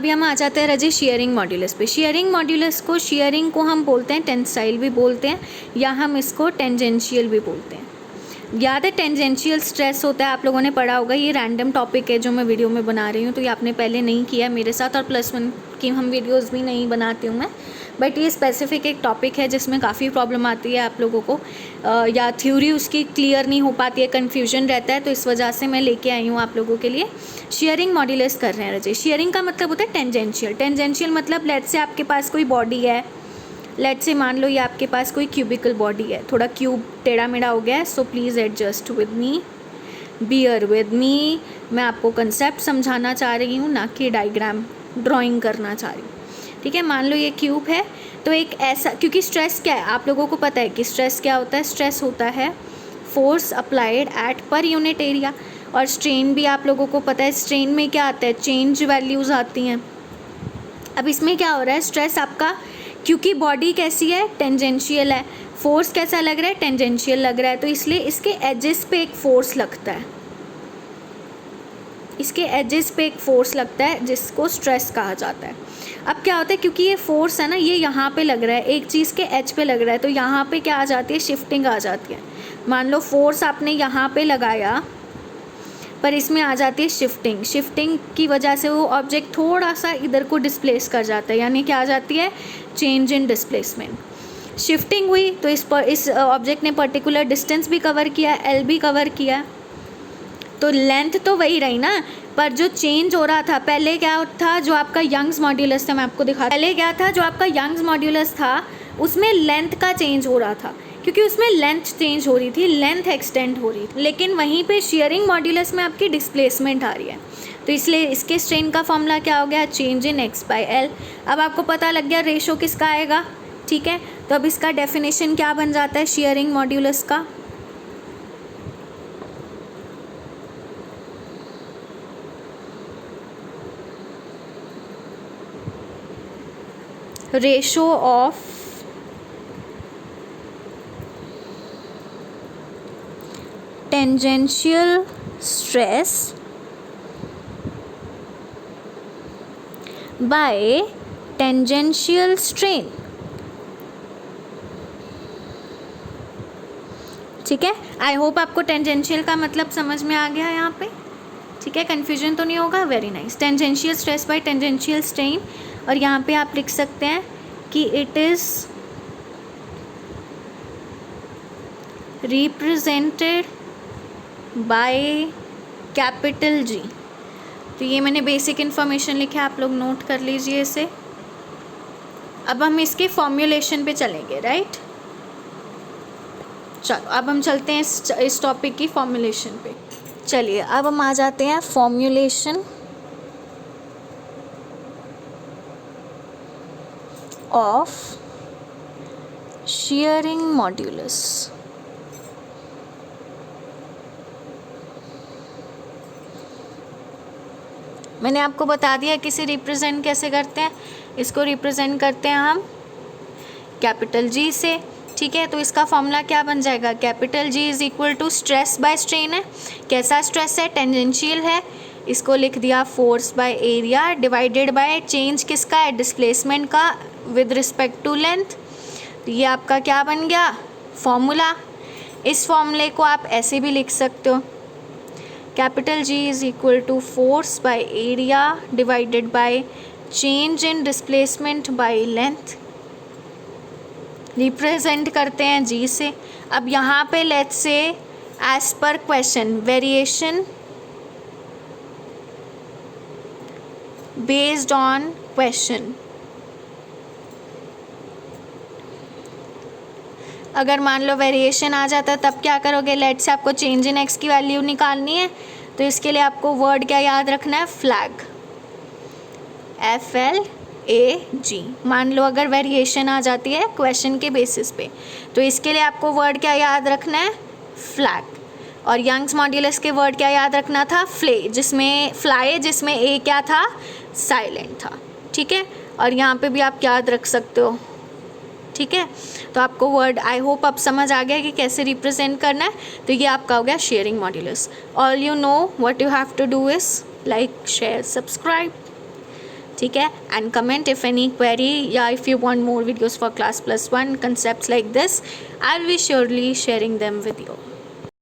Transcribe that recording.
अभी हम आ जाते हैं रजी शेयरिंग मॉड्यूलस पे। शेयरिंग मॉड्यूलस को, शेयरिंग को हम बोलते हैं टेंसाइल भी बोलते हैं, या हम इसको टेंजेंशियल भी बोलते हैं। याद है टेंजेंशियल स्ट्रेस होता है, आप लोगों ने पढ़ा होगा। ये रैंडम टॉपिक है जो मैं वीडियो में बना रही हूँ, तो ये आपने पहले नहीं किया मेरे साथ, और +1 की हम वीडियोस भी नहीं बनाती हूँ मैं, बट ये स्पेसिफिक एक टॉपिक है जिसमें काफ़ी प्रॉब्लम आती है आप लोगों को, या थ्योरी उसकी क्लियर नहीं हो पाती है, कन्फ्यूजन रहता है, तो इस वजह से मैं लेके आई हूँ आप लोगों के लिए। शेयरिंग मॉड्यूलस कर रहे हैं रजी। शेयरिंग का मतलब होता है टेंजेंशियल। टेंजेंशियल मतलब लेट्स से आपके पास कोई बॉडी है, लेट्स से मान लो ये आपके पास कोई क्यूबिकल बॉडी है, थोड़ा क्यूब टेढ़ा मेढ़ा हो गया है, so please adjust with me, bear with me. मैं आपको कंसेप्ट समझाना चाह रही हूँ, ना कि डायग्राम ड्राइंग करना चाह रही हूँ, ठीक है। मान लो ये क्यूब है, तो एक ऐसा, क्योंकि स्ट्रेस क्या है आप लोगों को पता है कि स्ट्रेस क्या होता है। स्ट्रेस होता है force applied at per unit area, और स्ट्रेन भी आप लोगों को पता है। स्ट्रेन में क्या आता है, चेंज वैल्यूज़ आती हैं। अब इसमें क्या हो रहा है, स्ट्रेस आपका, क्योंकि बॉडी कैसी है, टेंजेंशियल है, फोर्स कैसा लग रहा है, टेंजेंशियल लग रहा है, तो इसलिए इसके एजेस पे एक फोर्स लगता है, इसके एजेस पे एक फोर्स लगता है जिसको स्ट्रेस कहा जाता है। अब क्या होता है, क्योंकि ये फोर्स है ना, ये यहाँ पे लग रहा है, एक चीज़ के एज पे लग रहा है, तो यहाँ पे क्या आ जाती है, शिफ्टिंग आ जाती है। मान लो फोर्स आपने यहाँ पे लगाया, पर इसमें आ जाती है शिफ्टिंग। शिफ्टिंग की वजह से वो ऑब्जेक्ट थोड़ा सा इधर को डिस्प्लेस कर जाता है, यानी क्या आ जाती है, चेंज इन डिस्प्लेसमेंट। शिफ्टिंग हुई तो इस ऑब्जेक्ट ने पर्टिकुलर डिस्टेंस भी कवर किया, एल भी कवर किया, तो लेंथ तो वही रही ना, पर जो चेंज हो रहा था, पहले क्या था, जो आपका यंग्स मॉड्यूलस था, मैं आपको दिखा, पहले क्या था, जो आपका यंग्स मॉड्यूलस था उसमें लेंथ का चेंज हो रहा था, क्योंकि उसमें लेंथ चेंज हो रही थी, लेंथ एक्सटेंड हो रही थी। लेकिन वहीं पे शेयरिंग मॉड्यूलस में आपकी डिस्प्लेसमेंट आ रही है, तो इसलिए इसके स्ट्रेन का फॉर्मूला क्या हो गया, चेंज इन x/l। अब आपको पता लग गया रेशो किसका आएगा, ठीक है। तो अब इसका डेफिनेशन क्या बन जाता है शेयरिंग मॉड्यूलस का, ratio of tangential stress by tangential strain, ठीक है। आई होप आपको टेंजेंशियल का मतलब समझ में आ गया यहाँ पे, ठीक है, कन्फ्यूजन तो नहीं होगा। Very nice. Tangential stress by tangential strain, और यहाँ पे आप लिख सकते हैं कि it is represented by capital G। तो ये मैंने बेसिक इन्फॉर्मेशन लिखा है, आप लोग नोट कर लीजिए इसे। अब हम इसके फॉर्म्यूलेशन पे चलेंगे, राइट। चलो अब हम चलते हैं इस टॉपिक की फॉर्म्यूलेशन पे। चलिए अब हम आ जाते हैं फॉर्म्यूलेशन ऑफ शेयरिंग मॉड्यूलस। मैंने आपको बता दिया किसे रिप्रेजेंट कैसे करते हैं, इसको रिप्रेजेंट करते हैं हम कैपिटल G से, ठीक है। तो इसका फॉर्मूला क्या बन जाएगा, capital G is equal to stress by strain है, कैसा स्ट्रेस है, टेंजेंशियल है, इसको लिख दिया force by area divided by change किसका है, डिस्प्लेसमेंट का विद रिस्पेक्ट टू लेंथ। तो ये आपका क्या बन गया फॉर्मूला। इस फॉर्मूले को आप ऐसे भी लिख सकते हो, capital G is equal to force by area divided by change in displacement by length. Represent करते हैं G से। अब यहाँ पे लेट्स से एज पर question variation based on question, अगर मान लो वेरिएशन आ जाता है तब क्या करोगे, लेट्स से आपको चेंज इन x की वैल्यू निकालनी है, तो इसके लिए आपको वर्ड क्या याद रखना है, फ्लैग, FLAG। मान लो अगर वेरिएशन आ जाती है क्वेश्चन के बेसिस पे, तो इसके लिए आपको वर्ड क्या याद रखना है, फ्लैग। और यंग्स मॉड्यूलस के वर्ड क्या याद रखना था, फ्लाई, जिसमें ए क्या था, साइलेंट था, ठीक है। और यहाँ पे भी आप याद रख सकते हो, ठीक है। तो आपको वर्ड आई होप अब समझ आ गया कि कैसे रिप्रेजेंट करना है। तो ये आपका हो गया sharing modulus. All you know what you have to do is like share subscribe, ठीक है. And comment if any query या if you want more videos for class +1 concepts like this, I'll be surely sharing them with you.